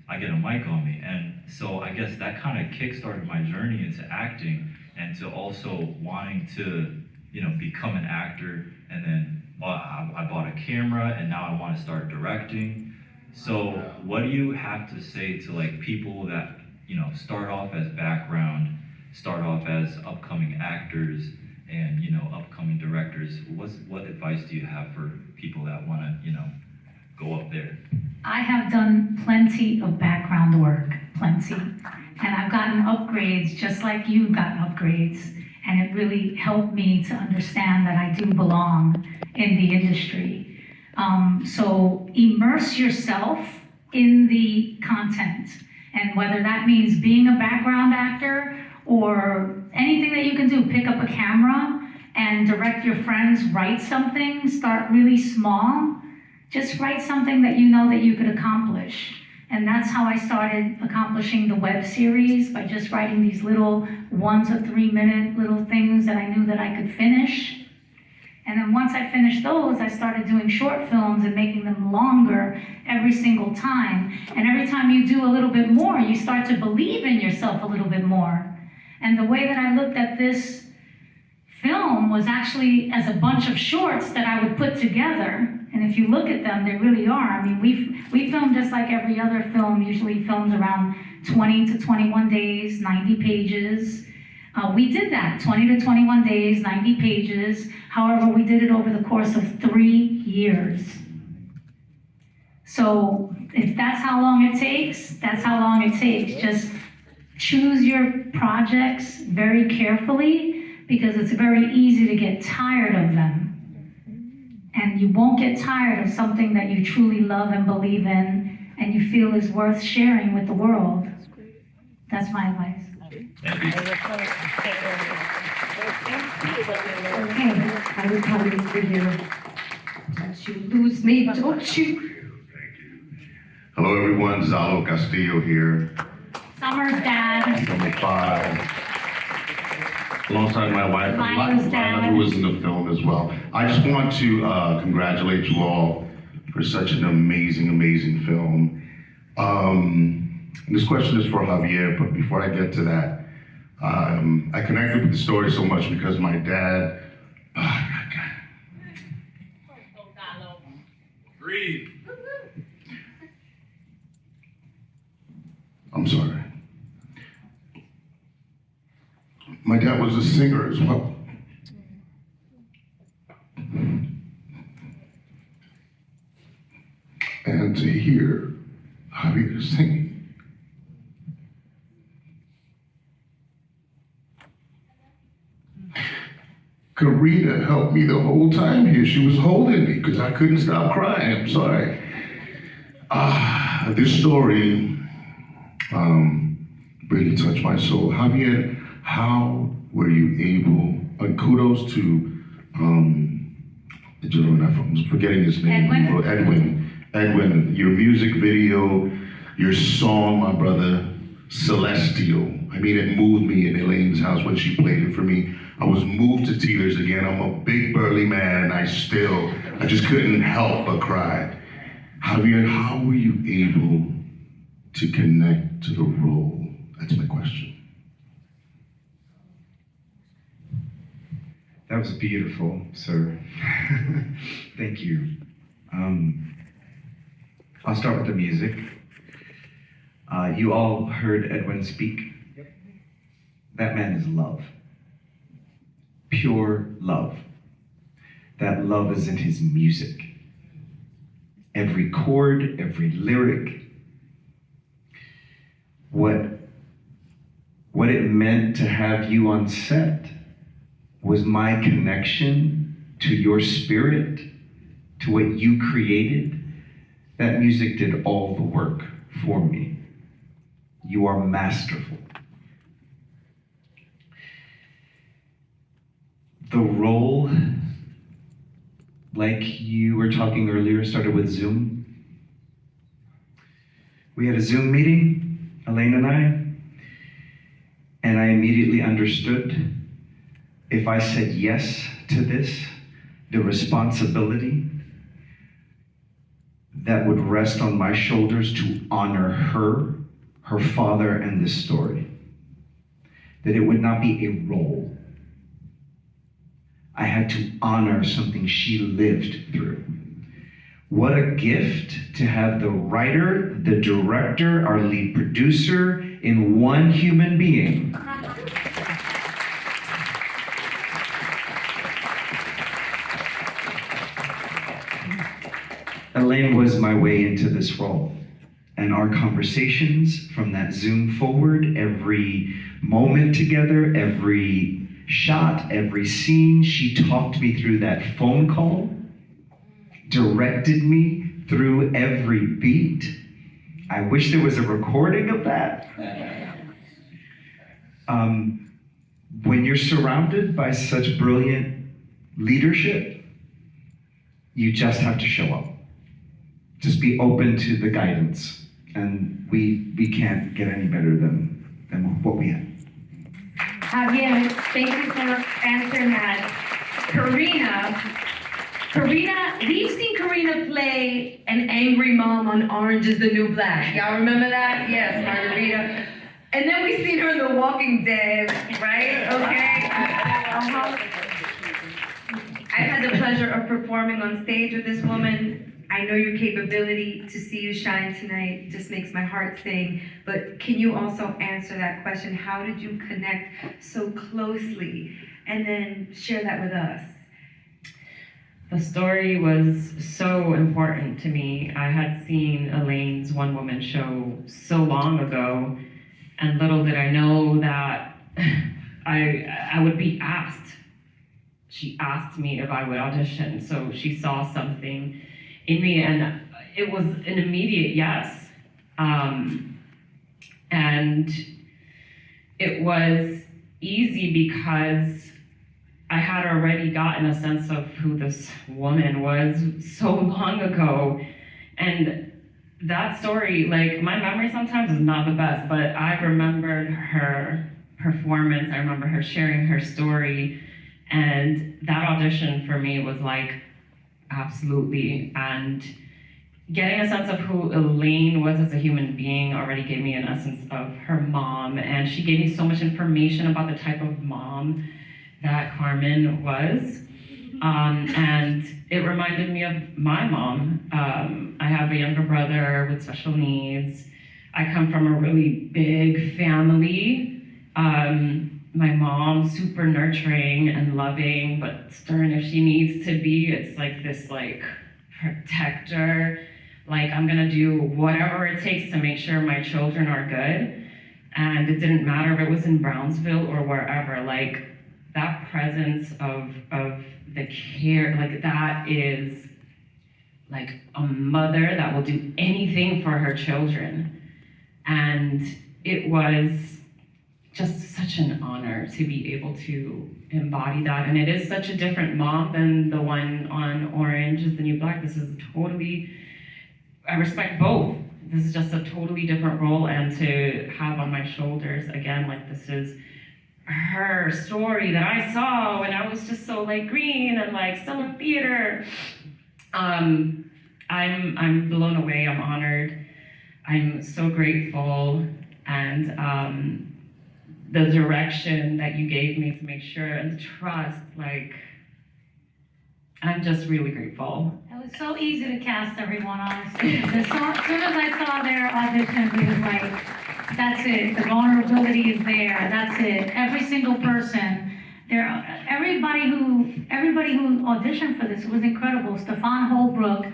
I get a mic on me. And so I guess that kind of kickstarted my journey into acting and to also wanting to, you know, become an actor. And then I bought a camera, and now I want to start directing. So what do you have to say to like people that, you know, start off as background, start off as upcoming actors, and, you know, upcoming directors? What advice do you have for people that want to, you know, go up there? I have done plenty of background work, plenty. And I've gotten upgrades just like you've gotten upgrades. And it really helped me to understand that I do belong in the industry. So immerse yourself in the content. And whether that means being a background actor or anything that you can do, pick up a camera and direct your friends, write something, start really small. Just write something that you know that you could accomplish. And that's how I started accomplishing the web series, by just writing these little 1 to 3 minute little things that I knew that I could finish. And then once I finished those, I started doing short films and making them longer every single time. And every time you do a little bit more, you start to believe in yourself a little bit more. And the way that I looked at this film was actually as a bunch of shorts that I would put together. And if you look at them, they really are. I mean, we film just like every other film, usually films around 20 to 21 days, 90 pages. We did that, 20 to 21 days, 90 pages. However, we did it over the course of 3 years. So if that's how long it takes, that's how long it takes. Just choose your projects very carefully, because it's very easy to get tired of them. And you won't get tired of something that you truly love and believe in and you feel is worth sharing with the world. That's my advice. Okay, I will come this video. Don't you lose me, don't you? Hello everyone, Zalo Castillo here. Summer's dad. Number 5. Alongside my wife, Lila, who was in the film as well. I just want to congratulate you all for such an amazing, amazing film. And this question is for Javier, but before I get to that, I connected with the story so much because my dad, Breathe. I'm sorry. My dad was a singer as well. And to hear Javier singing, Karina helped me the whole time here. She was holding me because I couldn't stop crying. I'm sorry. This story really touched my soul. Javier, how were you able, and kudos to the gentleman, I'm forgetting his name. Edwin, your music video, your song, my brother, Celestial. I mean, it moved me in Elaine's house when she played it for me. I was moved to tears again. I'm a big burly man, and I just couldn't help but cry. Javier, how were you able to connect to the role? That's my question. That was beautiful, sir. Thank you. I'll start with the music. You all heard Edwin speak. That man is love. Pure love. That love is in his music. Every chord, every lyric. What it meant to have you on set was my connection to your spirit, to what you created. That music did all the work for me. You are masterful. The role, like you were talking earlier, started with Zoom. We had a Zoom meeting, Elaine and I immediately understood if I said yes to this, the responsibility that would rest on my shoulders to honor her, her father, and this story. That it would not be a role. I had to honor something she lived through. What a gift to have the writer, the director, our lead producer in one human being. Elaine was my way into this role. And our conversations from that Zoom forward, every moment together, every shot, every scene, she talked me through that phone call, directed me through every beat. I wish there was a recording of that. When you're surrounded by such brilliant leadership, you just have to show up. Just be open to the guidance. And we can't get any better than what we have. Javier, thank you for answering that. Karina, we've seen Karina play an angry mom on Orange is the New Black. Y'all remember that? Yes, Margarita. And then we've seen her in The Walking Dead, right? Okay. I've had the pleasure of performing on stage with this woman. I know your capability. To see you shine tonight just makes my heart sing. But can you also answer that question? How did you connect so closely? And then share that with us. The story was so important to me. I had seen Elaine's One Woman show so long ago, and little did I know that I would be asked. She asked me if I would audition, so she saw something in me, and it was an immediate yes. And it was easy because I had already gotten a sense of who this woman was so long ago. And that story, like, my memory sometimes is not the best, but I remembered her performance. I remember her sharing her story. And that audition for me was like, absolutely. And getting a sense of who Elaine was as a human being already gave me an essence of her mom, and she gave me so much information about the type of mom that Carmen was. And it reminded me of my mom. I have a younger brother with special needs. I come from a really big family. My mom, super nurturing and loving, but stern if she needs to be. It's like this protector. Like, I'm gonna do whatever it takes to make sure my children are good. And it didn't matter if it was in Brownsville or wherever. Like, that presence of the care, like, that is like a mother that will do anything for her children. And it was just such an honor to be able to embody that. And it is such a different mom than the one on Orange is the New Black. This is totally, I respect both. This is just a totally different role, and to have on my shoulders, again, like, this is her story that I saw when I was just so like green and like still in theater. I'm blown away, I'm honored. I'm so grateful, and the direction that you gave me to make sure, and the trust, like, I'm just really grateful. It was so easy to cast everyone, honestly. As soon as I saw their auditions, it was like, that's it. The vulnerability is there. That's it. Every single person. Everybody who auditioned for this was incredible. Stefan Holbrook.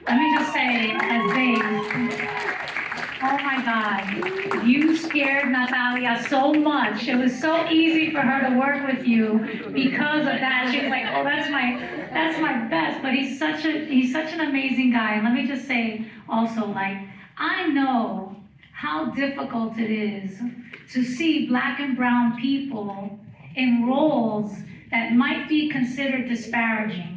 Let me just say, as Dave. Oh my God, you scared Natalia so much. It was so easy for her to work with you because of that. She was like, oh, that's my best. But he's such an amazing guy. And let me just say also, like, I know how difficult it is to see Black and brown people in roles that might be considered disparaging.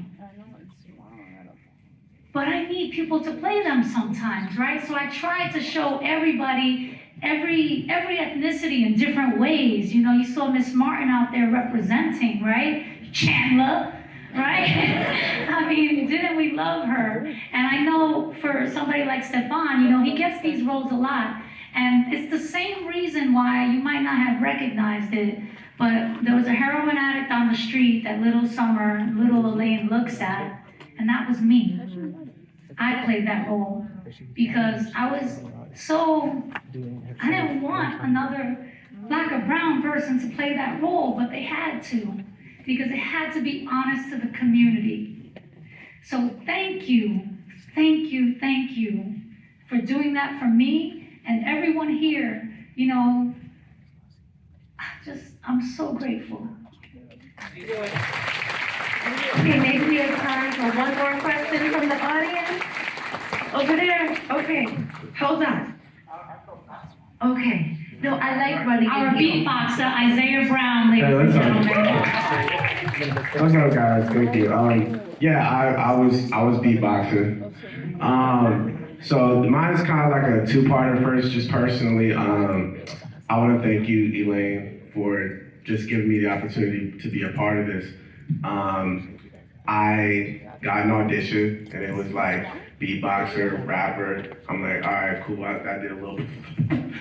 But I need people to play them sometimes, right? So I try to show everybody, every ethnicity in different ways. You know, you saw Miss Martin out there representing, right? Chandler, right? I mean, didn't we love her? And I know for somebody like Stefan, you know, he gets these roles a lot. And it's the same reason why you might not have recognized it, but there was a heroin addict on the street that little Elaine looks at, and that was me. I played that role because I was I didn't want another Black or brown person to play that role, but they had to, because it had to be honest to the community. So thank you for doing that for me and everyone here. You know, I'm so grateful. Okay, maybe we have time for one more question from the audience. Over there. Okay, hold on. Okay. No, I like running. Our beatboxer, Isaiah Brown, ladies and gentlemen. What's up, guys? Thank you. I was beatboxing. So mine is kind of like a two-parter. First, just personally, I want to thank you, Elaine, for just giving me the opportunity to be a part of this. I got an audition, and it was like beatboxer, rapper. I'm like, all right, cool. I did a little, and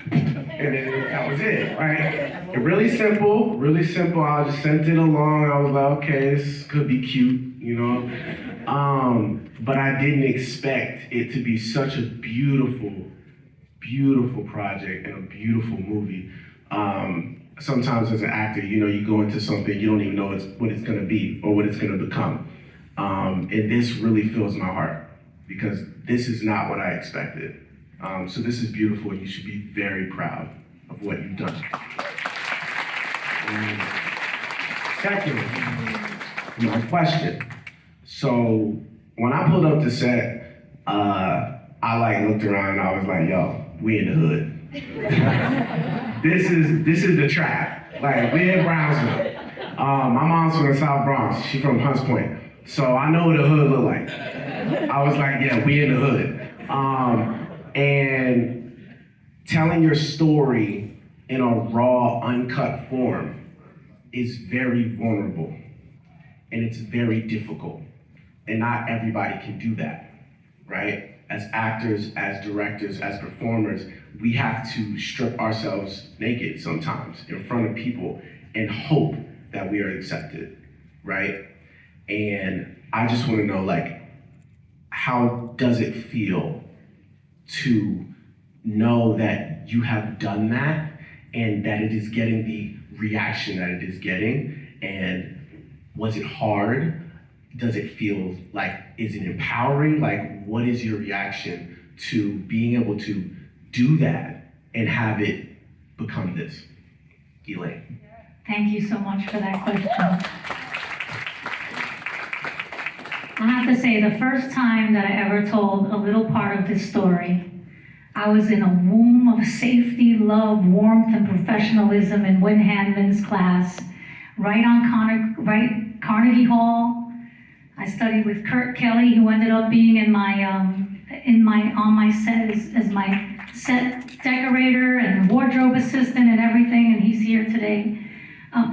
then that was it, right? Really simple. I just sent it along. I was like, okay, this could be cute, you know. But I didn't expect it to be such a beautiful, beautiful project and a beautiful movie. Sometimes as an actor, you know, you go into something, you don't even know what it's gonna be or what it's gonna become. And this really fills my heart because this is not what I expected. So this is beautiful, and you should be very proud of what you've done. Second, my question. So when I pulled up to set, I looked around and I was like, yo, we in the hood. This is the trap. Like, we in Brownsville. My mom's from the South Bronx. She's from Hunts Point. So I know what the hood look like. I was like, yeah, we in the hood. And telling your story in a raw, uncut form is very vulnerable. And it's very difficult. And not everybody can do that, right? as actors, as directors, as performers, we have to strip ourselves naked sometimes in front of people and hope that we are accepted, right? And I just want to know, like, how does it feel to know that you have done that and that it is getting the reaction that it is getting? And was it hard? Does it feel like, is it empowering? Like, what is your reaction to being able to do that and have it become this? Elaine. Thank you so much for that question. I have to say, the first time that I ever told a little part of this story, I was in a womb of safety, love, warmth, and professionalism in Wynn Handman's class, right on Carnegie Hall. I studied with Kurt Kelly, who ended up being on my set as my set decorator and wardrobe assistant and everything, and he's here today.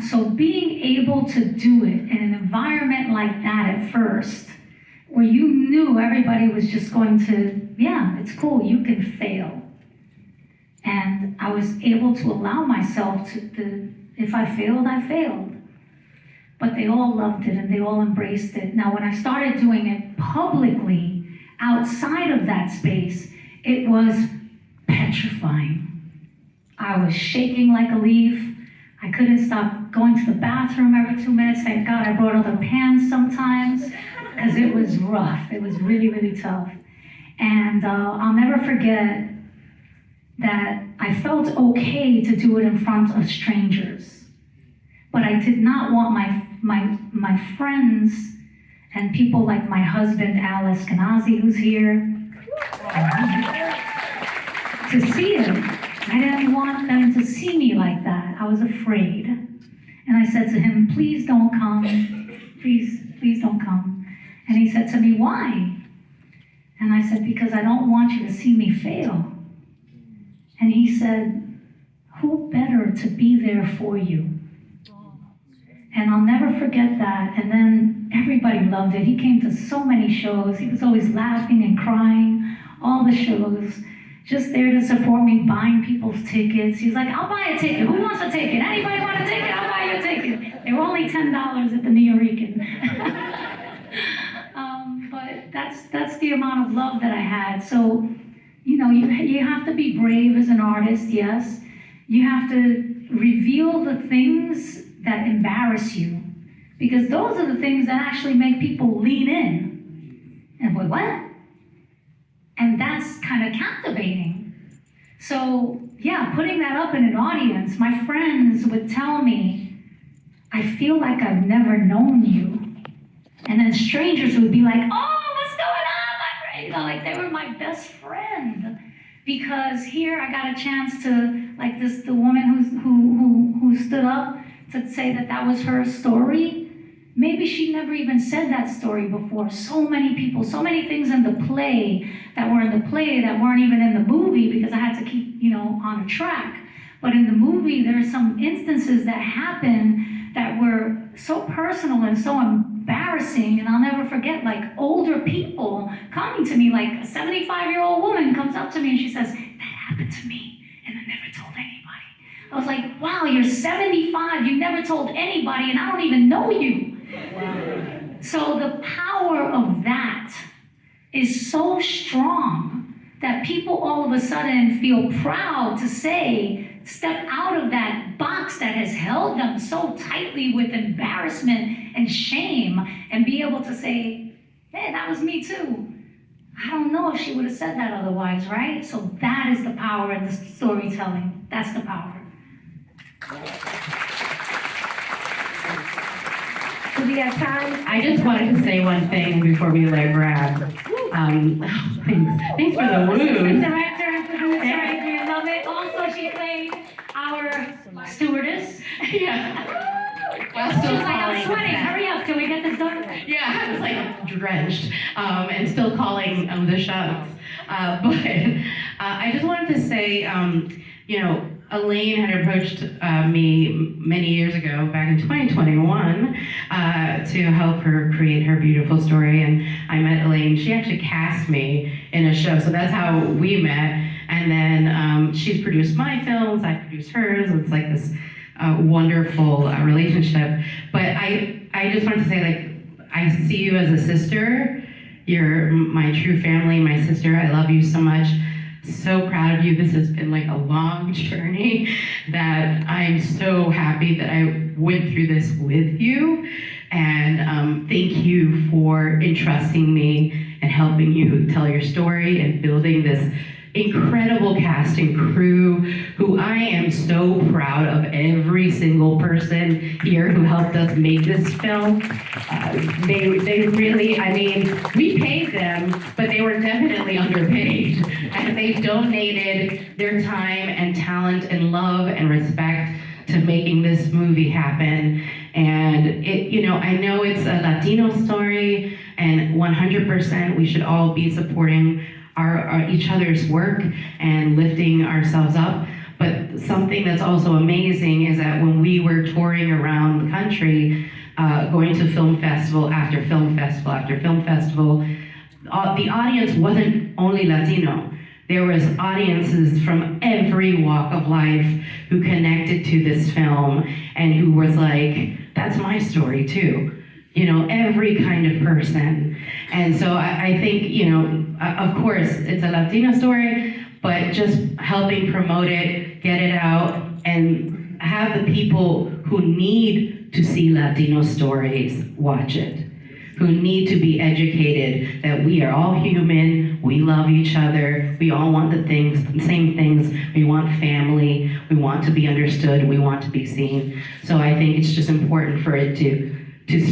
So being able to do it in an environment like that at first, where you knew everybody was just going to, yeah, it's cool, you can fail. And I was able to allow myself to, if I failed, I failed. But they all loved it and they all embraced it. Now, when I started doing it publicly, outside of that space, it was petrifying. I was shaking like a leaf. I couldn't stop going to the bathroom every 2 minutes. Thank God I brought other pans sometimes, because it was rough. It was really, really tough. And I'll never forget that I felt okay to do it in front of strangers. But I did not want my friends and people like my husband, Al Eskenazi, who's here, to see it. I didn't want them to see me like that. I was afraid. And I said to him, please don't come. Please don't come. And he said to me, why? And I said, because I don't want you to see me fail. And he said, who better to be there for you? And I'll never forget that. And then everybody loved it. He came to so many shows. He was always laughing and crying, all the shows. Just there to support me, buying people's tickets. He's like, I'll buy a ticket. Who wants a ticket? Anybody want a ticket? I'll buy you a ticket. They were only $10 at the Nuyorican. But that's the amount of love that I had. So, you know, you have to be brave as an artist, yes. You have to reveal the things that embarrass you, because those are the things that actually make people lean in. And wait, what? And that's kind of captivating. So yeah, putting that up in an audience, my friends would tell me, I feel like I've never known you. And then strangers would be like, oh, what's going on, my friend? You know, like they were my best friend. Because here I got a chance to, like the woman who stood up to say that was her story. Maybe she never even said that story before. So many people, so many things in the play that were in the play that weren't even in the movie, because I had to keep, you know, on a track. But in the movie, there are some instances that happen that were so personal and so embarrassing, and I'll never forget, like, older people coming to me, like a 75-year-old woman comes up to me and she says, that happened to me, and I never told anybody. I was like, wow, you're 75, you never told anybody, and I don't even know you. Wow. So the power of that is so strong that people all of a sudden feel proud to say, step out of that box that has held them so tightly with embarrassment and shame, and be able to say, hey, that was me too. I don't know if she would have said that otherwise, right? So that is the power in the storytelling. That's the power. Do we have time? I just wanted to say one thing before we let Brad. Thanks for the woo. Director and producer, I love it. Also, she played our stewardess. Yeah. Well, she was like, I'm sweating, hurry up, can we get this done? Yeah, I was like drenched and still calling the shots. But I just wanted to say, you know, Elaine had approached me many years ago, back in 2021, to help her create her beautiful story. And I met Elaine. She actually cast me in a show, so that's how we met. And then she's produced my films, I produced hers. It's like this wonderful relationship. But I just want to say, like, I see you as a sister. You're my true family, my sister. I love you so much. So proud of you. This has been like a long journey that I'm so happy that I went through this with you. And thank you for entrusting me and helping you tell your story and building this incredible cast and crew who I am so proud of. Every single person here who helped us make this film. They really, I mean, we paid them, but they were definitely underpaid. And they donated their time and talent and love and respect to making this movie happen. And it, you know, I know it's a Latino story, and 100% we should all be supporting our each other's work and lifting ourselves up. But something that's also amazing is that when we were touring around the country, going to film festival after film festival after film festival, the audience wasn't only Latino. There was audiences from every walk of life who connected to this film and who was like, that's my story too. You know, every kind of person. And so I think, you know, of course, it's a Latino story, but just helping promote it, get it out, and have the people who need to see Latino stories watch it, who need to be educated that we are all human, we love each other, we all want the same things, we want family, we want to be understood, we want to be seen. So I think it's just important for it to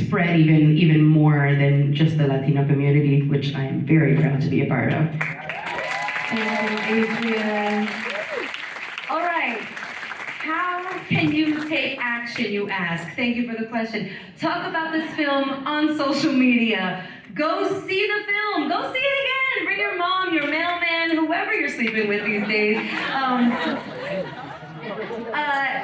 spread even more than just the Latino community, which I am very proud to be a part of. Adrian. All right. How can you take action, you ask? Thank you for the question. Talk about this film on social media. Go see the film. Go see it again. Bring your mom, your mailman, whoever you're sleeping with these days.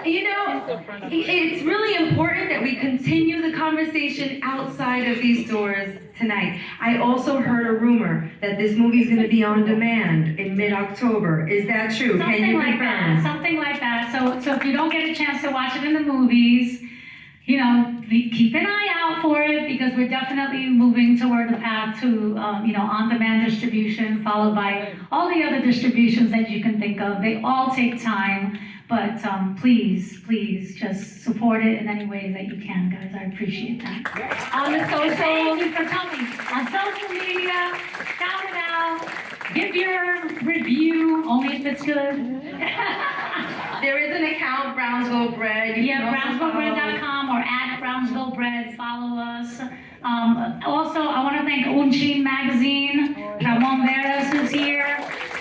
You know, it's really important that we continue the conversation outside of these doors tonight. I also heard a rumor that this movie is going to be on demand in mid-October. Is that true? Something Can you like confirm? that. Something like that. So if you don't get a chance to watch it in the movies, you know, keep an eye out for it, because we're definitely moving toward the path to, you know, on-demand distribution, followed by all the other distributions that you can think of. They all take time, but please just support it in any way that you can, guys. I appreciate that. On the social, thank you for coming. On social media, shout it out, give your review, only if it's good. There is an account, Brownsville Bred. Yeah, BrownsvilleBred.com or at Brownsville Bred. Follow us. Also, I want to thank Unchin Magazine, Ramon Veras who's here,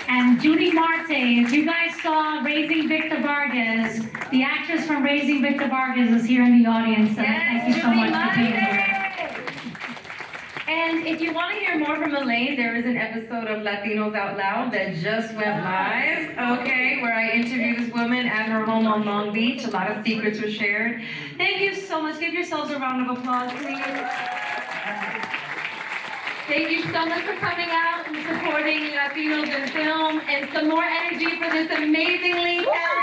and Judy Marte. If you guys saw Raising Victor Vargas, the actress from Raising Victor Vargas is here in the audience. And thank you so much for being here. And if you want to hear more from Elaine, there is an episode of Latinos Out Loud that just went live, okay, where I interviewed this woman at her home on Long Beach. A lot of secrets were shared. Thank you so much. Give yourselves a round of applause, please. Thank you so much for coming out and supporting Latinos in film, and some more energy for this amazingly talented